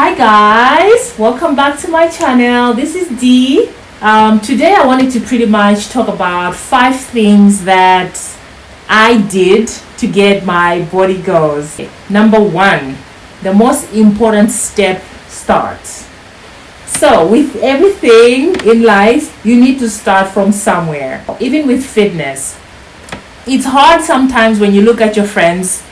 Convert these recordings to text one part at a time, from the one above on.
Hi guys, welcome back to my channel. This is Dee. Today I wanted to pretty much talk about 5 things that I did to get my body goals. Number 1, the most important step, start. So with everything in life, you need to start from somewhere. Even with fitness, it's hard sometimes when you look at your friends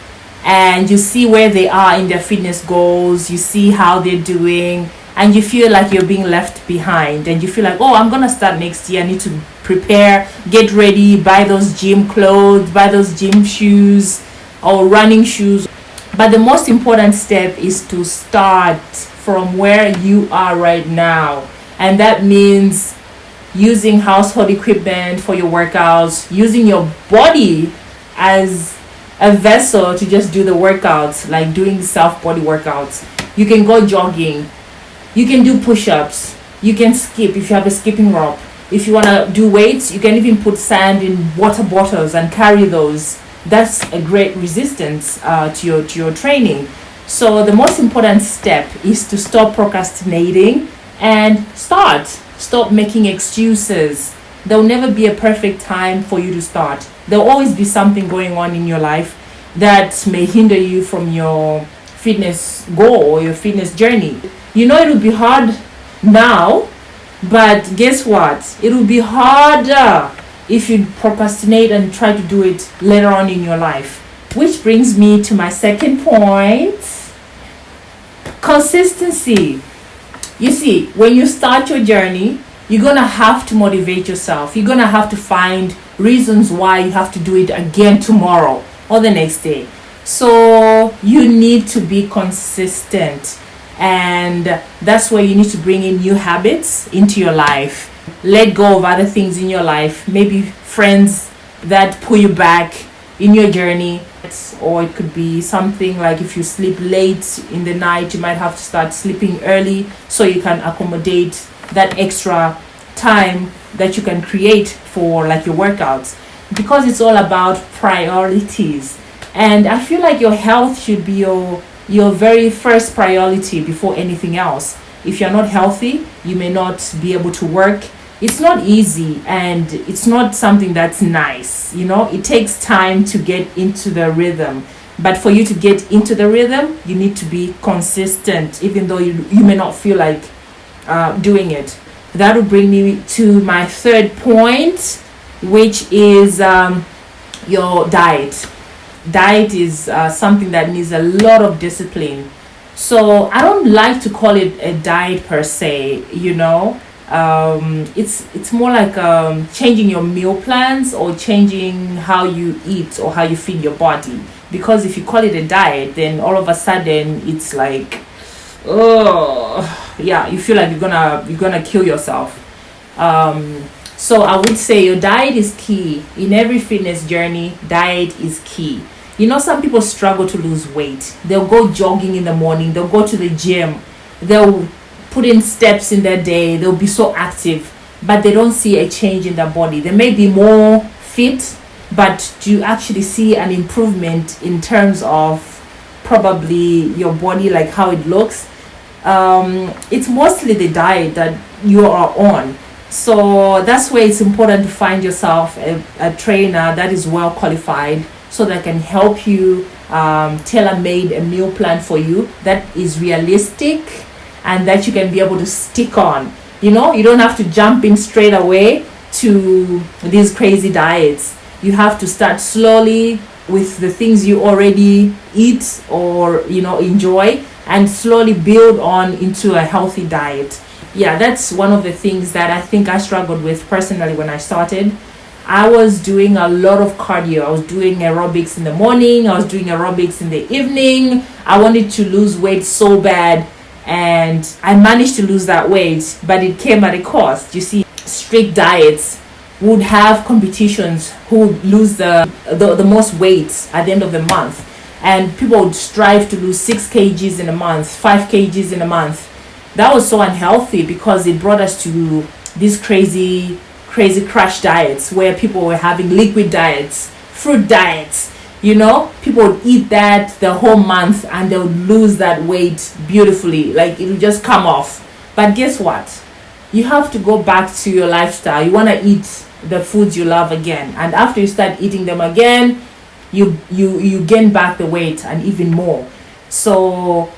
and you see where they are in their fitness goals, you see how they're doing, and you feel like you're being left behind, and you feel like, oh, I'm gonna start next year, I need to prepare, get ready, buy those gym clothes, buy those gym shoes or running shoes. But the most important step is to start from where you are right now, and that means using household equipment for your workouts, using your body as a vessel to just do the workouts, like doing self body workouts. You can go jogging, you can do push-ups, you can skip if you have a skipping rope. If you want to do weights, you can even put sand in water bottles and carry those. That's a great resistance to your training. So the most important step is to stop procrastinating and stop making excuses. There'll never be a perfect time for you to start. There'll always be something going on in your life that may hinder you from your fitness goal or your fitness journey. You know, it will be hard now, but guess what? It will be harder if you procrastinate and try to do it later on in your life. Which brings me to my second point, consistency. You see, when you start your journey, you're gonna have to motivate yourself. You're gonna have to find reasons why you have to do it again tomorrow or the next day. So you need to be consistent, and that's where you need to bring in new habits into your life. Let go of other things in your life, maybe friends that pull you back in your journey, or it could be something like if you sleep late in the night, you might have to start sleeping early so you can accommodate that extra time that you can create for like your workouts, because it's all about priorities. And I feel like your health should be your very first priority before anything else. If you're not healthy, you may not be able to work. It's not easy, and it's not something that's nice. You know, it takes time to get into the rhythm. But for you to get into the rhythm, you need to be consistent, even though you may not feel like doing it. That will bring me to my third point, which is your diet. Diet is something that needs a lot of discipline. So I don't like to call it a diet per se, you know. It's more like changing your meal plans or changing how you eat or how you feed your body. Because if you call it a diet, then all of a sudden it's like, oh yeah, you feel like you're gonna kill yourself. So I would say your diet is key in every fitness journey. Diet is key. You know, some people struggle to lose weight. They'll go jogging in the morning, they'll go to the gym, they'll put in steps in their day, they'll be so active, but they don't see a change in their body. They may be more fit, but do you actually see an improvement in terms of probably your body, like how it looks? It's mostly the diet that you are on. So that's where it's important to find yourself a trainer that is well qualified, so that can help you tailor-made a meal plan for you that is realistic and that you can be able to stick on. You know, you don't have to jump in straight away to these crazy diets. You have to start slowly with the things you already eat or, you know, enjoy, and slowly build on into a healthy diet. Yeah, that's one of the things that I think I struggled with personally when I started. I was doing a lot of cardio. I was doing aerobics in the morning, I was doing aerobics in the evening. I wanted to lose weight so bad, and I managed to lose that weight, but it came at a cost. You see, strict diets would have competitions who would lose the most weight at the end of the month, and people would strive to lose 6 kgs in a month, 5 kgs in a month. That was so unhealthy, because it brought us to these crazy crash diets where people were having liquid diets, fruit diets, People would eat that the whole month and they'll lose that weight beautifully, like it'll just come off. But guess what? You have to go back to your lifestyle. You want to eat the foods you love again, and after you start eating them again, you gain back the weight and even more. So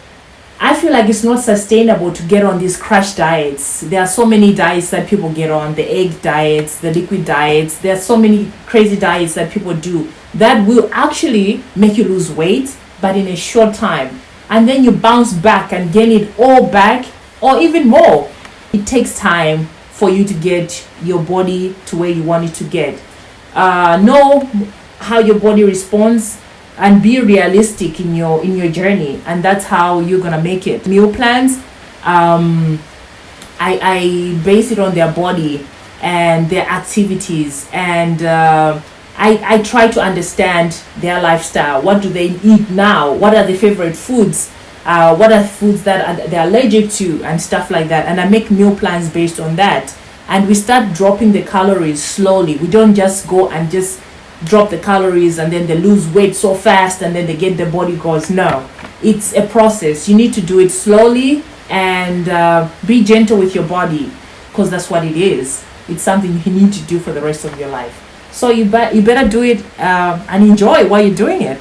I feel like it's not sustainable to get on these crash diets. There are so many diets that people get on, the egg diets, the liquid diets. There are so many crazy diets that people do that will actually make you lose weight, but in a short time. And then you bounce back and gain it all back, or even more. It takes time for you to get your body to where you want it to get. Know how your body responds and be realistic in your journey, and that's how you're gonna make it. Meal plans, I base it on their body and their activities, and I try to understand their lifestyle. What do they eat now? What are their favorite foods? What are foods that they're allergic to, and stuff like that. And I make meal plans based on that. And we start dropping the calories slowly. We don't just go and just drop the calories and then they lose weight so fast and then they get their body goals. No, it's a process. You need to do it slowly and be gentle with your body, because that's what it is. It's something you need to do for the rest of your life. So you better do it and enjoy while you're doing it,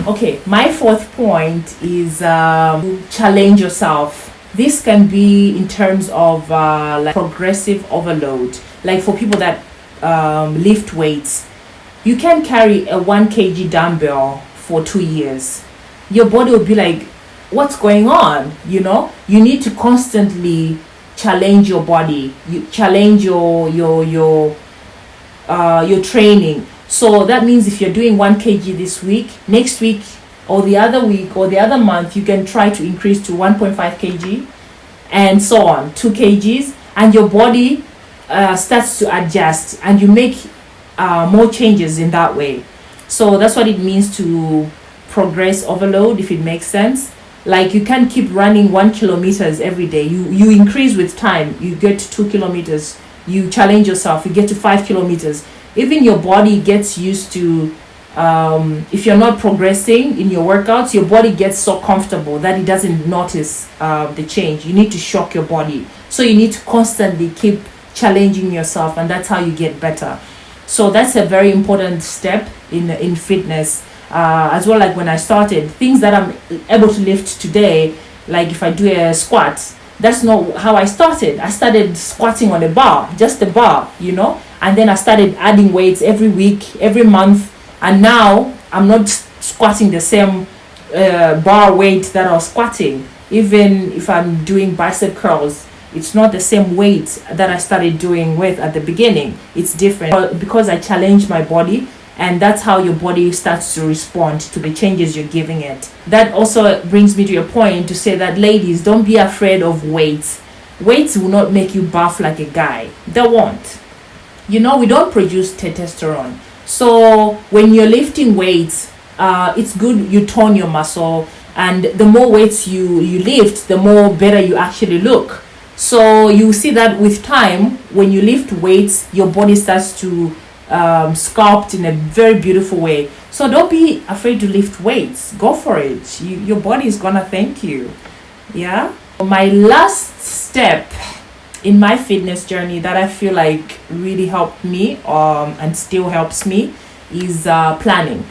Okay, my fourth point is challenge yourself. This can be in terms of like progressive overload. Like for people that lift weights, you can carry a 1 kg dumbbell for 2 years. Your body will be like, what's going on? You need to constantly challenge your body. You challenge your training. So that means if you're doing 1 kg this week, next week or the other week or the other month, you can try to increase to 1.5 kg and so on, 2 kgs, and your body starts to adjust and you make more changes in that way. So that's what it means to progress overload, if it makes sense. Like you can't keep running 1 kilometers every day. You increase with time. You get to 2 kilometers. You challenge yourself. You get to 5 kilometers. Even your body gets used to, if you're not progressing in your workouts, your body gets so comfortable that it doesn't notice the change. You need to shock your body. So you need to constantly keep challenging yourself, and that's how you get better. So that's a very important step in fitness. As well, like when I started, things that I'm able to lift today, like if I do a squat, that's not how I started. I started squatting on a bar, just a bar, and then I started adding weights every week, every month, and now I'm not squatting the same bar weight that I was squatting. Even if I'm doing bicep curls, it's not the same weight that I started doing with at the beginning. It's different because I challenged my body, and that's how your body starts to respond to the changes you're giving it. That also brings me to your point to say that, ladies, don't be afraid of weights. Weights will not make you buff like a guy. They won't. We don't produce testosterone. So when you're lifting weights, it's good you tone your muscle, and the more weights you lift, the more better you actually look. So you see that with time, when you lift weights, your body starts to sculpt in a very beautiful way. So don't be afraid to lift weights. Go for it. Your body is gonna thank you. Yeah. My last step in my fitness journey that I feel like really helped me and still helps me is planning.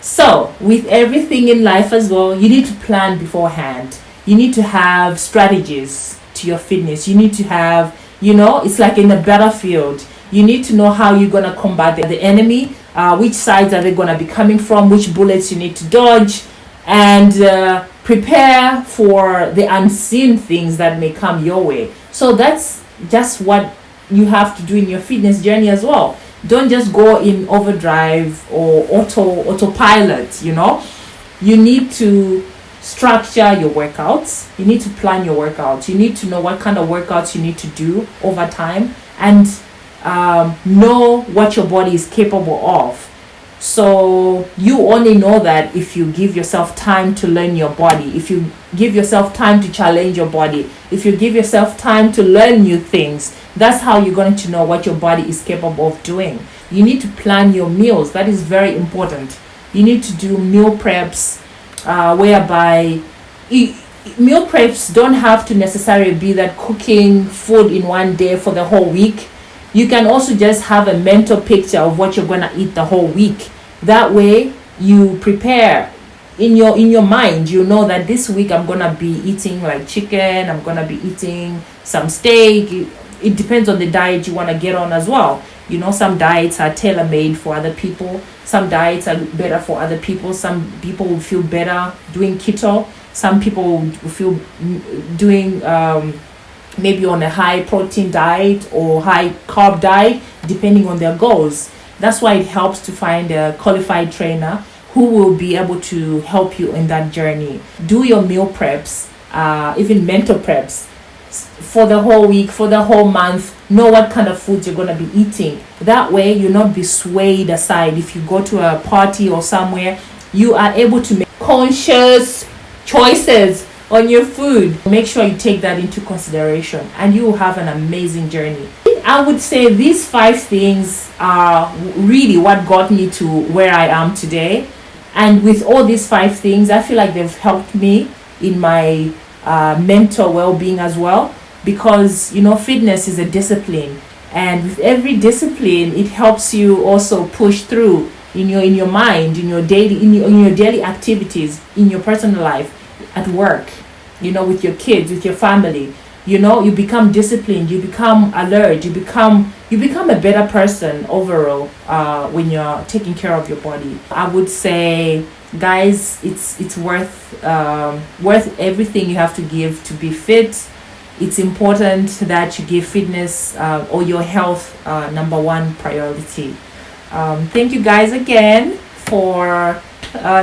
So with everything in life as well, you need to plan beforehand. You need to have strategies to your fitness. You need to have, it's like in a battlefield. You need to know how you're going to combat the enemy, which sides are they going to be coming from, which bullets you need to dodge, and prepare for the unseen things that may come your way. So that's just what you have to do in your fitness journey as well. Don't just go in overdrive or autopilot, You need to structure your workouts. You need to plan your workouts. You need to know what kind of workouts you need to do over time, and know what your body is capable of. So you only know that if you give yourself time to learn your body, if you give yourself time to challenge your body, if you give yourself time to learn new things. That's how you're going to know what your body is capable of doing. You need to plan your meals. That is very important. You need to do meal preps, whereby meal preps don't have to necessarily be that cooking food in one day for the whole week. You can also just have a mental picture of what you're going to eat the whole week. That way you prepare in your mind. You know that this week I'm going to be eating like chicken, I'm going to be eating some steak. It depends on the diet you want to get on as well. You know, some diets are tailor-made for other people. Some diets are better for other people. Some people will feel better doing keto. Some people will feel doing maybe on a high protein diet or high carb diet, depending on their goals. That's why it helps to find a qualified trainer who will be able to help you in that journey. Do your meal preps, even mental preps for the whole week, for the whole month. Know what kind of foods you're going to be eating. That way you'll not be swayed aside. If you go to a party or somewhere, you are able to make conscious choices on your food. Make sure you take that into consideration and you will have an amazing journey. I would say these 5 things are really what got me to where I am today. And with all these 5 things, I feel like they've helped me in my mental well-being as well, because you know, fitness is a discipline, and with every discipline it helps you also push through in your mind, in your daily activities, in your personal life, at work, you know, with your kids, with your family. You know, you become disciplined, you become alert, you become a better person overall when you're taking care of your body. I would say, guys, it's worth everything you have to give to be fit. It's important that you give fitness or your health number 1 priority. Thank you guys again for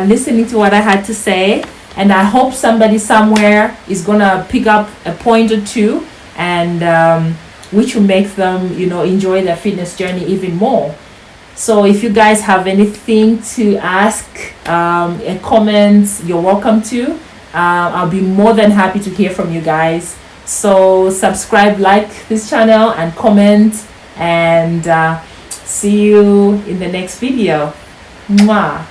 listening to what I had to say. And I hope somebody somewhere is gonna pick up a point or two, and which will make them, you know, enjoy their fitness journey even more. So if you guys have anything to ask, a comment, you're welcome to. I'll be more than happy to hear from you guys. So subscribe, like this channel, and comment, and see you in the next video. Mwah.